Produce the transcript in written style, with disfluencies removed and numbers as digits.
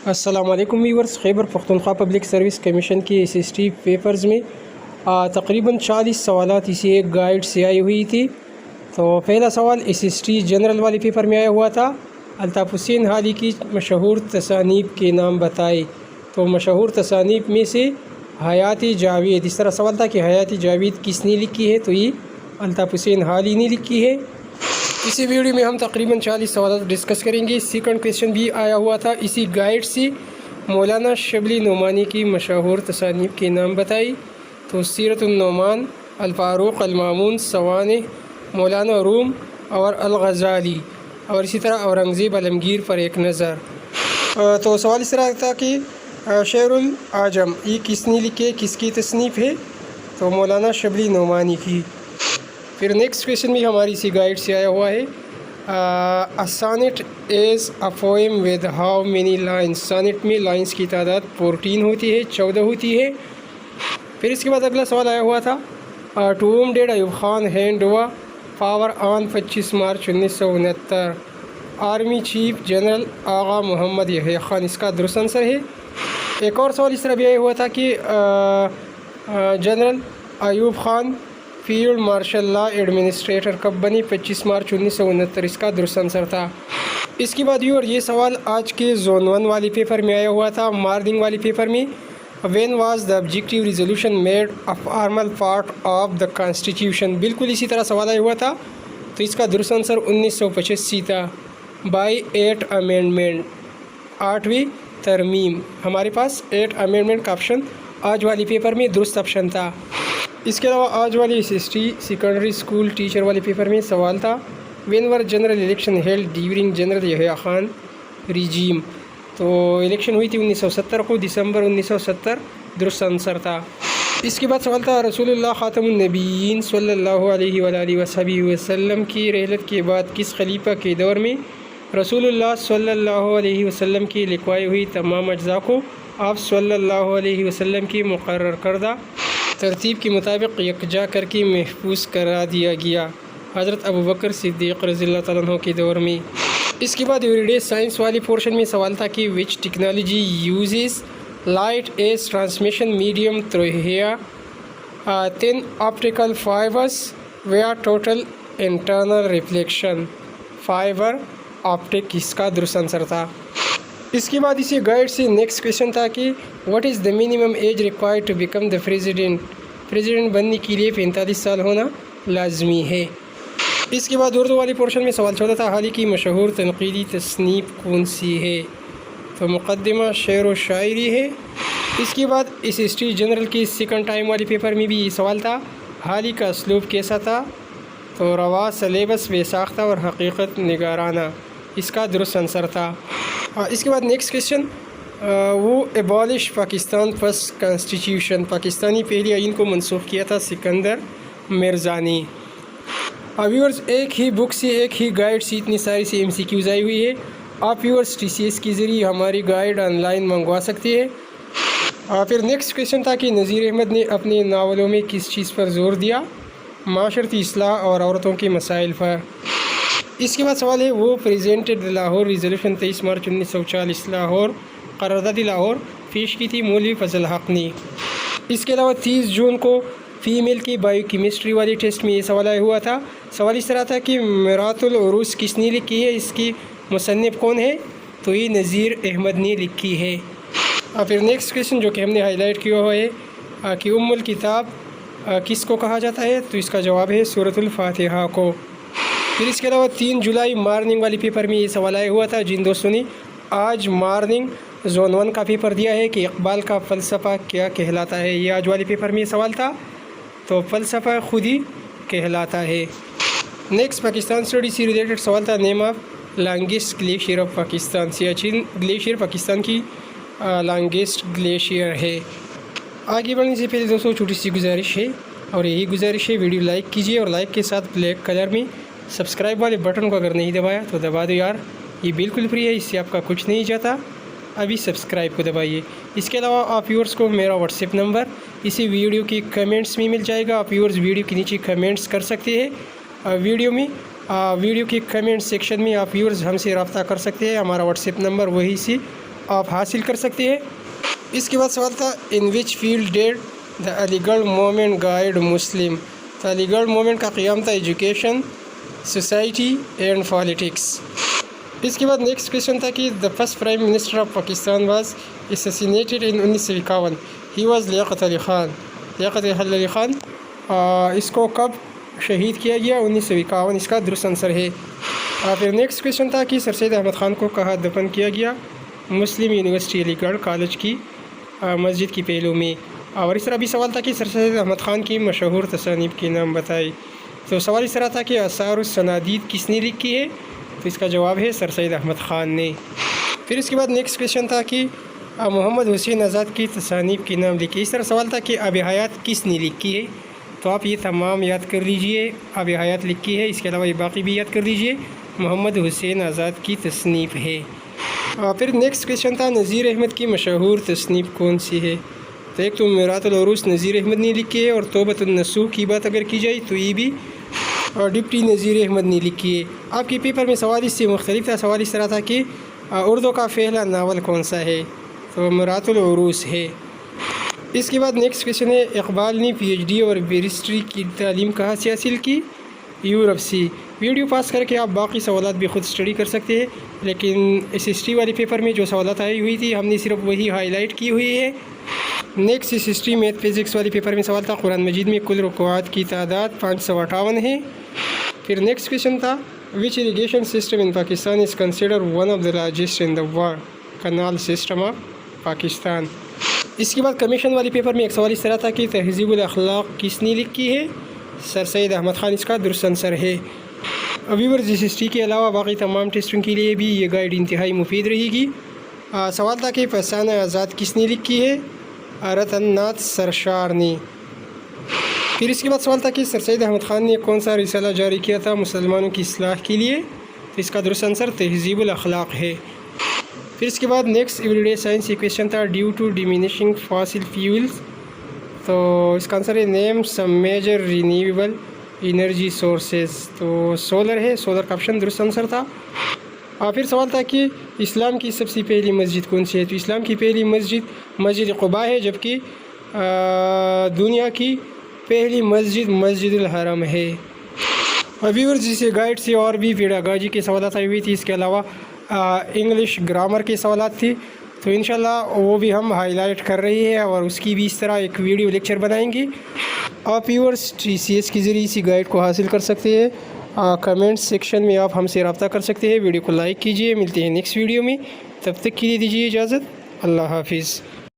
السلام علیکم viewers, Khyber Pakhtunkhwa public service commission کی SST پیپرز میں تقریباً 40 سوالات اسی ایک گائیڈ سے آئی ہوئی تھی۔ تو پہلا سوال SST جنرل والے پیپر میں آیا ہوا تھا، الطاف حسین حالی کی مشہور تصانیف کے نام بتائے۔ تو مشہور تصانیف میں سے حیات جاوید، اس طرح سوال تھا کہ حیات جاوید کس نے لکھی ہے، تو یہ الطاف حسین حالی نے لکھی ہے۔ اسی ویڈیو میں ہم تقریباً 40 سوالات ڈسکس کریں گے۔ سیکنڈ کویشچن بھی آیا ہوا تھا اسی گائیڈ سے، مولانا شبلی نعمانی کی مشہور تصانیف کے نام بتائی۔ تو سیرت النعمان، الفاروق المامون، سوانح، مولانا روم اور الغزالی، اور اسی طرح اورنگزیب عالمگیر پر ایک نظر۔ تو سوال اس طرح تھا کہ شعر العجم یہ کس نے لکھے، کس کی تصنیف ہے، تو مولانا شبلی نعمانی کی۔ پھر نیکسٹ کویشچن بھی ہماری اسی گائیڈ سے آیا ہوا ہے، sonnet is a poem with how many lines, sonnet میں لائنس کی تعداد 14 ہوتی ہے، 14 ہوتی ہے۔ پھر اس کے بعد اگلا سوال آیا ہوا تھا، to whom did Ayub Khan hand over power on 25 March 1969، army chief general Agha Muhammad Yahya Khan, اس کا درست آنسر ہے۔ ایک اور سوال اس طرح بھی آیا ہوا تھا کہ General Ayub Khan field marshal law administrator کب بنی، 25 مارچ 1969، اس کا درست آنسر تھا۔ اس کے بعد اور یہ سوال آج کے زون 1 والے پیپر میں آیا ہوا تھا، مارننگ والے پیپر میں، when was the objective resolution made a formal part of the constitution, بالکل اسی طرح سوال آیا ہوا تھا، تو اس کا درست آنسر 1985 تھا، بائی 8 امینڈمنٹ، 8ویں ترمیم۔ ہمارے پاس 8 امینڈمنٹ کا آپشن آج والے پیپر میں درست آپشن تھا۔ اس کے علاوہ آج والی SST سیکنڈری اسکول ٹیچر والے پیپر میں سوال تھا، when were general election held during general Yahya Khan regime, تو الیکشن ہوئی تھی 1970 کو، دسمبر 1970 درست آنسر تھا۔ اس کے بعد سوال تھا، رسول اللہ خاتم النبیین صلی اللہ علیہ وآلہ وصحبہ وسلم کی رحلت کے بعد کس خلیفہ کے دور میں رسول اللہ صلی اللہ علیہ وسلم کی لکھوائی ہوئی تمام اجزاء کو آپ صلی اللہ علیہ وسلم کی مقرر کردہ ترتیب کے مطابق یکجا کر کے محفوظ کرا دیا گیا، حضرت ابوبکر صدیق رضی اللہ تعالیٰ عنہ کے دور میں۔ اس کے بعد ایوریڈے سائنس والی پورشن میں سوال تھا کہ which technology uses light as transmission medium through hair 10 optical fibres via total internal reflection, fibre optic, اس کا درست آنسر تھا۔ اس کے بعد اسی گائیڈ سے نیکسٹ کویشچن تھا کہ what is the minimum age required to become the president بننے کے لیے 45 سال ہونا لازمی ہے۔ اس کے بعد اردو والی پورشن میں سوال چوتھا تھا، حالی کی مشہور تنقیدی تصنیف کون سی ہے، تو مقدمہ شعر و شاعری ہے۔ اس کے بعد SST جنرل کی سیکنڈ ٹائم والی پیپر میں بھی یہ سوال تھا، حالی کا اسلوب کیسا تھا، تو روا، سلیبس، بے ساختہ اور حقیقت نگارانہ، اس کا درست آنسر تھا۔ اس کے بعد نیکسٹ کویشچن، وہ ایبالش پاکستان فرسٹ کانسٹیٹیوشن، پاکستانی پہلی آئین کو منسوخ کیا تھا سکندر مرزا نے۔ ویورز، ایک ہی بک سے ایک ہی گائیڈ سے اتنی ساری سی MCQs آئی ہوئی ہے، آپ ویورز TCS کے ذریعے ہماری گائیڈ آن لائن منگوا سکتے ہیں۔ پھر نیکسٹ کویشچن تھا کہ نذیر احمد نے اپنے ناولوں میں کس چیز پر زور دیا، معاشرتی اصلاح اور عورتوں کے مسائل پر۔ اس کے بعد سوال ہے، وہ پریزنٹڈ لاہور ریزولوشن 23 مارچ 1940 لاہور، قرارداد لاہور پیش کی تھی مولوی فضل حق نے۔ اس کے علاوہ 30 جون کو فیمیل کی بائیو کیمسٹری والی ٹیسٹ میں یہ سوال آیا ہوا تھا، سوال اس طرح تھا کہ میرات العروس کس نے لکھی ہے، اس کی مصنف کون ہے، تو یہ نذیر احمد نے لکھی ہے۔ پھر نیکسٹ کویشچن جو کہ ہم نے ہائی لائٹ کیا ہوا ہے کہ الکتاب کس کو کہا جاتا ہے، تو اس کا جواب ہے سورۃ الفاتحہ کو۔ پھر اس کے علاوہ 3 جولائی مارننگ والی پیپر میں یہ سوال آیا ہوا تھا، جن دوستوں نے آج مارننگ زون 1 کا پیپر دیا ہے کہ اقبال کا فلسفہ کیا کہلاتا ہے، یہ آج والے پیپر میں یہ سوال تھا، تو فلسفہ خود ہی کہلاتا ہے۔ نیکسٹ پاکستان اسٹڈی سے ریلیٹڈ سوال تھا، name of longest glacier of Pakistan, Siachen glacier Pakistan کی لانگیسٹ گلیشیئر ہے۔ آگے بڑھنے سے پہلے دوستوں چھوٹی سی گزارش ہے، اور یہی گزارش ہے، ویڈیو لائک کیجیے اور لائک کے ساتھ بلیک کلر میں سبسکرائب والے بٹن کو اگر نہیں دبایا تو دبا دو یار، یہ بالکل فری ہے، اس سے آپ کا کچھ نہیں جاتا، ابھی سبسکرائب کو دبائیے۔ اس کے علاوہ آپ ویورز کو میرا واٹس ایپ نمبر اسی ویڈیو کی کمنٹس میں مل جائے گا، آپ ویورز ویڈیو کے نیچے کمنٹس کر سکتے ہیں، ویڈیو کی کمنٹ سیکشن میں آپ ویورز ہم سے رابطہ کر سکتے ہیں، ہمارا واٹس ایپ نمبر وہی سی آپ حاصل کر سکتے ہیں۔ اس کے بعد سوال تھا ان وچ فیلڈ ڈیڈ دا علی گڑھ موومنٹ گائیڈ مسلم، تو علی گڑھ موومنٹ کا قیام تھا ایجوکیشن، سوسائٹی اینڈ پالیٹکس۔ اس کے بعد نیکسٹ کویشچن تھا کہ the first prime minister of Pakistan was assassinated in 1951، he was Liaquat Ali Khan. Liaquat Ali Khan اس کو کب شہید کیا گیا؟ 1951، اس کا درست آنسر ہے۔ پھر نیکسٹ کویشچن تھا کہ سر سید احمد خان کو کہاں دفن کیا گیا؟ مسلم یونیورسٹی علی گڑھ کالج کی مسجد کی پہلو میں۔ اور اس طرح بھی سوال تھا کہ سر سید احمد خان کی مشہور تصانیف کے نام بتائی، تو سوال اس طرح تھا کہ آثار السنادید کس نے لکھی ہے؟ تو اس کا جواب ہے سر سید احمد خان نے۔ پھر اس کے بعد نیکسٹ کویشچن تھا کہ محمد حسین آزاد کی تصانیف کے نام لکھی۔ اس طرح سوال تھا کہ آب حیات کس نے لکھی ہے؟ تو آپ یہ تمام یاد کر لیجئے، آب حیات لکھی ہے، اس کے علاوہ یہ باقی بھی یاد کر لیجئے، محمد حسین آزاد کی تصنیف ہے۔ پھر نیکسٹ کویشچن تھا نذیر احمد کی مشہور تصنیف کون سی ہے؟ تو ایک تو میرات العروس نذیر احمد نے لکھی ہے، اور توبۃ النصوح کی بات اگر کی جائے تو یہ بھی ڈپٹی نذیر احمد نے لکھی ہے۔ آپ کے پیپر میں سوال اس سے مختلف تھا، سوال اس طرح تھا کہ اردو کا پہلا ناول کون سا ہے؟ تو میرات العروس ہے۔ اس کے بعد نیکسٹ کویشچن ہے اقبال نے پی ایچ ڈی اور بیرسٹری کی تعلیم کہاں سے حاصل کی؟ یورپ سے۔ ویڈیو پاس کر کے آپ باقی سوالات بھی خود اسٹڈی کر سکتے ہیں، لیکن SST والے پیپر میں جو سوالات آئی ہوئی تھی ہم نے صرف وہی ہائی لائٹ کی ہوئی ہے۔ نیکسٹ SST میتھ فزکس والے پیپر میں سوال تھا قرآن مجید میں کل رکوعات کی تعداد 558 ہے۔ پھر نیکسٹ کویشچن تھا which irrigation system in Pakistan is considered one of the largest in the world? Canal system of Pakistan. اس کے بعد کمیشن والے پیپر میں ایک سوال اس طرح تھا کہ تہذیب الاخلاق کس نے لکھی ہے؟ سر سید احمد خان اس کا درست آنسر ہے۔ ویورز SST کے علاوہ باقی تمام ٹیسٹوں کے لیے بھی یہ گائیڈ انتہائی مفید رہے گی۔ سوال تھا کہ فسانہ آزاد کس نے لکھی ہے؟ رتن ناتھ سرشار نے۔ پھر اس کے بعد سوال تھا کہ سر سید احمد خان نے کون سا رسالہ جاری کیا تھا مسلمانوں کی اصلاح کے لیے؟ تو اس کا درست آنسر تہذیب الاخلاق ہے۔ پھر اس کے بعد next every day science question تھا due to diminishing fossil fuels, تو اس کا آنسر ہے name some major renewable energy sources, تو سولر ہے، سولر کا آپشن درست آنسر تھا۔ پھر سوال تھا کہ اسلام کی سب سے پہلی مسجد کون سی ہے؟ تو اسلام کی پہلی مسجد مسجد قباء ہے، جبکہ دنیا کی پہلی مسجد مسجد الحرم ہے۔ ویورز جسے گائیڈ سے اور بھی پیڈاگوجی کے سوالات آئی ہوئی تھی، اس کے علاوہ انگلش گرامر کے سوالات تھی، تو انشاءاللہ وہ بھی ہم ہائی لائٹ کر رہی ہے اور اس کی بھی اس طرح ایک ویڈیو لیکچر بنائیں گے۔ آپ ویورز TCS کے ذریعے اسی گائیڈ کو حاصل کر سکتے ہیں۔ کمنٹ سیکشن میں آپ ہم سے رابطہ کر سکتے ہیں۔ ویڈیو کو لائک کیجئے، ملتے ہیں نیکسٹ ویڈیو میں، تب تک کے لیے دیجیے اجازت، اللہ حافظ۔